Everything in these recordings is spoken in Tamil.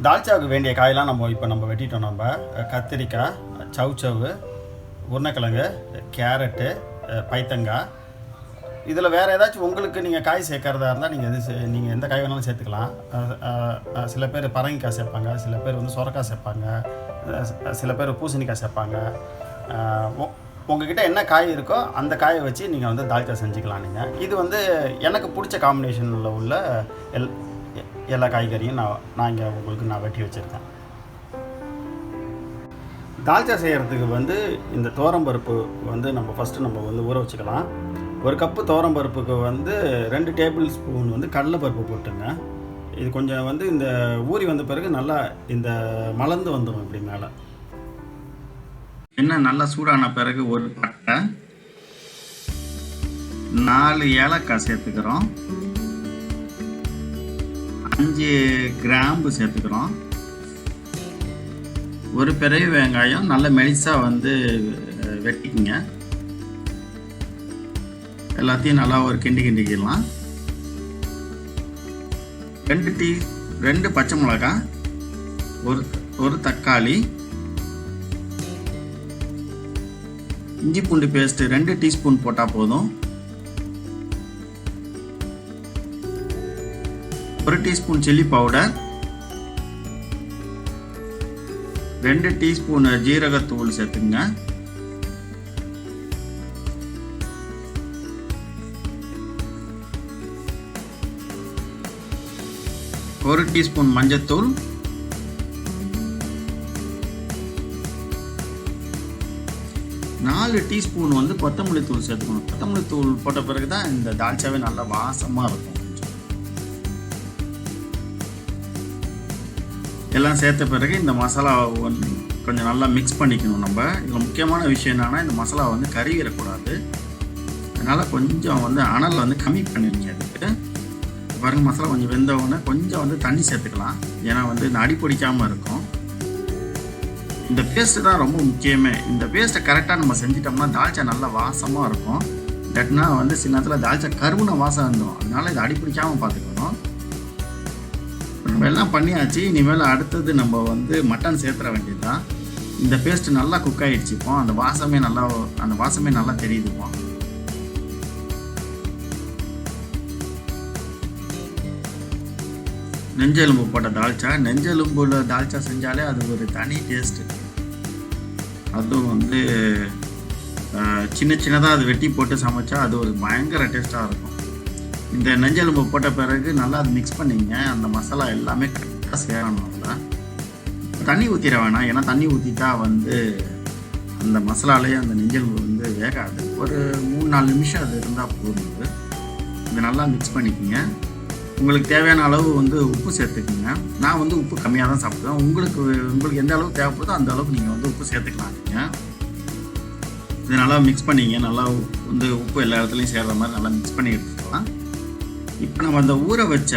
தால்ச்சாவுக்கு வேண்டிய காயெல்லாம் நம்ம வெட்டிட்டோம். நம்ம கத்திரிக்காய், சவுச்சவு, உருளைக்கிழங்கு, கேரட்டு, பைத்தங்காய். இதில் வேறு ஏதாச்சும் உங்களுக்கு நீங்கள் காய் சேர்க்கறதா இருந்தால் நீங்கள் எந்த காய் வேணாலும் சேர்த்துக்கலாம். சில பேர் பரங்கிக்காய் சேர்ப்பாங்க, சில பேர் வந்து சொரக்காய் சேர்ப்பாங்க, சில பேர் பூசணிக்காய் சேர்ப்பாங்க. உங்ககிட்ட என்ன காய் இருக்கோ அந்த காயை வச்சு நீங்கள் வந்து தால்ச்சா செஞ்சுக்கலாம். நீங்கள் இது வந்து எனக்கு பிடிச்ச காம்பினேஷனில் உள்ள எல்லா காய்கறியும் நான் இங்கே உங்களுக்கு வெட்டி வச்சுருக்கேன். தால்ச்சா செய்கிறதுக்கு வந்து இந்த துவரம்பருப்பு வந்து நம்ம வந்து ஊற வச்சுக்கலாம். ஒரு கப்பு துவரம்பருப்புக்கு வந்து 2 டேபிள் ஸ்பூன் வந்து கடலைப்பருப்பு போட்டுங்க. இது கொஞ்சம் வந்து இந்த ஊறி வந்த பிறகு நல்லா இந்த மலர்ந்து வந்துடும். இப்படி மேலே என்ன நல்லா சூடான பிறகு ஒரு பட்டை, 4 ஏலக்காய் சேர்த்துக்கிறோம், 5 கிராம்பு சேர்த்துக்கிறோம், ஒரு பெரிய வெங்காயம் நல்ல மெலிசாக வந்து வெட்டிக்குங்க. எல்லாத்தையும் நல்லா ஒரு கிண்டிக்கலாம். 2 பச்சை மிளகாய், ஒரு தக்காளி, இஞ்சி பூண்டு பேஸ்ட் 2 டீஸ்பூன் போட்டால் போதும். 1 டீஸ்பூன் சில்லி பவுடர், 2 டீஸ்பூன் ஜீரகத்தூள் சேர்த்துங்க. ஒரு டீஸ்பூன் மஞ்சத்தூள், 4 டீஸ்பூன் வந்து கொத்தமல்லி தூள் சேர்த்துக்கணும். கொத்தமல்லி தூள் போட்ட பிறகு தான் இந்த தால்ச்சாவே நல்லா வாசமாக இருக்கும். எல்லாம் சேர்த்த பிறகு இந்த மசாலா கொஞ்சம் நல்லா மிக்ஸ் பண்ணிக்கணும். நம்ம இதில் முக்கியமான விஷயம் என்னென்னா இந்த மசாலா வந்து கறிவிடக்கூடாது. அதனால் கொஞ்சம் வந்து அனல் வந்து கம்மி பண்ணிடுங்க. அதுக்கு பாருங்கள், மசாலா கொஞ்சம் வெந்தவுடனே கொஞ்சம் வந்து தண்ணி சேர்த்துக்கலாம். ஏன்னா வந்து இந்த அடி பிடிக்காமல் இருக்கும். இந்த பேஸ்ட்டு தான் ரொம்ப முக்கியமே. இந்த பேஸ்ட்டை கரெக்டாக நம்ம செஞ்சிட்டோம்னா தால்ச்சா நல்லா வாசமாக இருக்கும். இல்லாட்டினா வந்து சில நேரத்தில் தால்ச்சா கருவுன வாசம் வந்துடும். அதனால் இதை அடி பிடிக்காமல் பார்த்துக்கணும். நம்ம எல்லாம் பண்ணியாச்சு. இனிமேல் அடுத்தது நம்ம வந்து மட்டன் சேர்த்துற வேண்டியது தான். இந்த பேஸ்ட்டு நல்லா குக் ஆகிடுச்சிப்போம். அந்த வாசமே நல்லா தெரியுதுப்போம். நெஞ்செலும்பு போட்ட தால்ச்சா. நெஞ்செலும்புல தால்ச்சா செஞ்சாலே அது ஒரு தனி டேஸ்ட்டு. அதுவும் வந்து சின்னதாக அது வெட்டி போட்டு சமைச்சா அது ஒரு பயங்கர டேஸ்ட்டாக இருக்கும். இந்த நெஞ்செலும்பு போட்ட பிறகு நல்லா அது மிக்ஸ் பண்ணிங்க. அந்த மசாலா எல்லாமே கரெக்டாக சேரணும். அதில் தண்ணி ஊற்றிட வேணாம். ஏன்னா தண்ணி ஊற்றிட்டா வந்து அந்த மசாலாலேயே அந்த நெஞ்செலும்பு வந்து வேகாது. ஒரு 3-4 நிமிஷம் அது இருந்தால் போதும். இதை நல்லா மிக்ஸ் பண்ணிக்கோங்க. உங்களுக்கு தேவையான அளவு வந்து உப்பு சேர்த்துக்குங்க. நான் வந்து உப்பு கம்மியாக தான் சாப்பிடுவேன். உங்களுக்கு எந்த அளவுக்கு தேவைப்படுதோ அந்த அளவுக்கு நீங்கள் வந்து உப்பு சேர்த்துக்கலாம். நீங்கள் இது நல்லா மிக்ஸ் பண்ணிங்க. நல்லா வந்து உப்பு எல்லா இடத்துலையும் சேர்கிற மாதிரி நல்லா மிக்ஸ் பண்ணி எடுத்துக்கலாம். இப்போ நம்ம அந்த ஊற வச்ச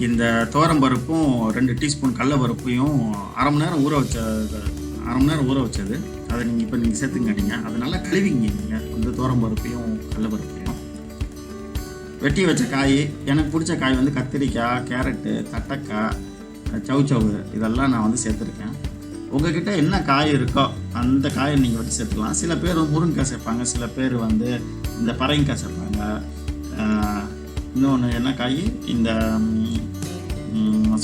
இந்த துவரம்பருப்பும் 2 டீஸ்பூன் கடலைப்பருப்பையும் அரை மணி நேரம் ஊற வச்சது அதை நீங்கள் சேர்த்துங்க. அது நல்லா கழுவிங்க. நீங்கள் வந்து துவரம்பருப்பையும் கடலைப்பருப்பையும் வெட்டி வச்ச காய். எனக்கு பிடிச்ச காய் வந்து கத்திரிக்காய், கேரட்டு, தட்டைக்காய், சவுச்சவு இதெல்லாம் நான் வந்து சேர்த்துருக்கேன். உங்கள்கிட்ட என்ன காய் இருக்கோ அந்த காயை நீங்கள் வச்சு சேர்த்துக்கலாம். சில பேர் முருங்கைக்காய் சேர்ப்பாங்க, சில பேர் வந்து இந்த பரங்கிக்காய் சேர்ப்பாங்க. இன்னொன்று என்ன காய், இந்த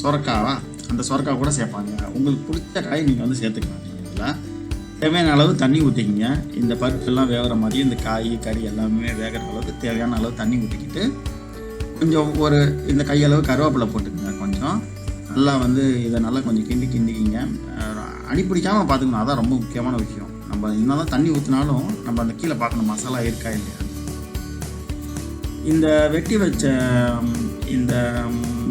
சொரக்காவா, அந்த சொரக்காய் கூட சேர்ப்பாங்க. உங்களுக்கு பிடிச்ச காய் நீங்கள் வந்து சேர்த்துக்கலாம். நீங்கள் இதில் தேவையான அளவு தண்ணி ஊற்றிக்கிங்க. இந்த பருப்பெல்லாம் வேகிற மாதிரி இந்த காய் கறி எல்லாமே வேகிற அளவுக்கு தேவையான அளவு தண்ணி ஊற்றிக்கிட்டு கொஞ்சம் இந்த கையளவு கருவேப்பிலை போட்டுக்கோங்க. கொஞ்சம் நல்லா வந்து இதை நல்லா கொஞ்சம் கிண்டிக்கிங்க. அடி பிடிக்காமல் பார்த்துக்கணும். அதான் ரொம்ப முக்கியமான விஷயம். நம்ம இன்னும் தான் தண்ணி ஊற்றினாலும் நம்ம அந்த கீழே பார்க்கணும் மசாலா இருக்கா இல்லையா. இந்த வெட்டி வச்ச இந்த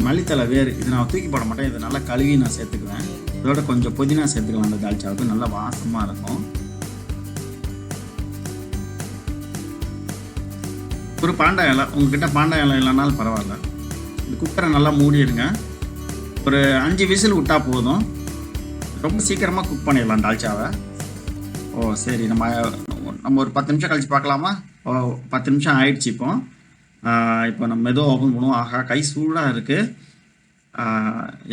மல்லித்தலை வேறு இதை நான் தூக்கி போட மாட்டேன். இதை நல்லா கழுவி நான் சேர்த்துக்குவேன். இதோட கொஞ்சம் புதினா சேர்த்துக்கலாம். அந்த தால்ச்சாவுக்கு நல்லா வாசமாக இருக்கும். ஒரு பாண்டா இலை, உங்ககிட்ட பாண்டா இலை இல்லைனாலும் பரவாயில்ல. இந்த குக்கரை நல்லா மூடிடுங்க. ஒரு 5 விசில் விட்டால் போதும். ரொம்ப சீக்கிரமாக குக் பண்ணிடலாம் தால்ச்சாவை. சரி, நம்ம ஒரு 10 நிமிஷம் கழிச்சு பார்க்கலாமா? 10 நிமிஷம் ஆயிடுச்சு. இப்போ நம்ம மெதுவாக ஓப்பன் பண்ணுவோம். ஆஹா, கை சூடாக இருக்குது.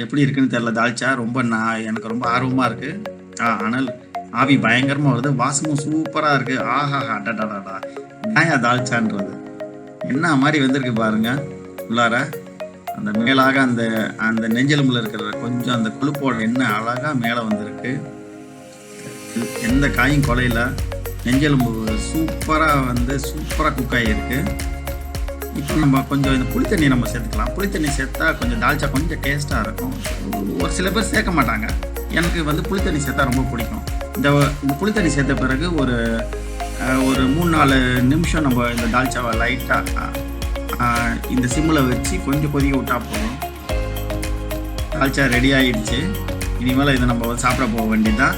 எப்படி இருக்குன்னு தெரில. தால்ச்சா ரொம்ப எனக்கு ரொம்ப ஆர்வமாக இருக்குது. அனல் ஆவி பயங்கரமாக வருது, வாசமும் சூப்பராக இருக்குது. ஆஹா அடடாடாடா, நாயா தால்ச்சான்றது என்ன மாதிரி வந்திருக்கு பாருங்க. உள்ளார அந்த மேலாக அந்த அந்த நெஞ்செலும்பில் இருக்கிற கொஞ்சம் அந்த கொழுப்போட எண்ணெய் அழகாக மேலே வந்திருக்கு. எந்த காயும் குலையில, நெஞ்செலும்பு சூப்பராக குக் ஆகியிருக்கு. இப்போ நம்ம கொஞ்சம் இந்த புளித்தண்ணி நம்ம சேர்த்துக்கலாம். புளித்தண்ணி சேர்த்தா கொஞ்சம் தால்ச்சா கொஞ்சம் டேஸ்ட்டாக இருக்கும். ஒரு சில பேர் சேர்க்க மாட்டாங்க. எனக்கு வந்து புளித்தண்ணி சேர்த்தா ரொம்ப பிடிக்கும். இந்த புளித்தண்ணி சேர்த்த பிறகு ஒரு 3-4 நிமிஷம் நம்ம இந்த தால்ச்சாவை லைட்டாக இந்த சிம்மில் வச்சு கொஞ்சம் கொதிக்க விட்டால் போதும். தால்ச்சா ரெடி ஆகிடுச்சு. இனிமேல் இதை நம்ம சாப்பிட போக வேண்டியதுதான்.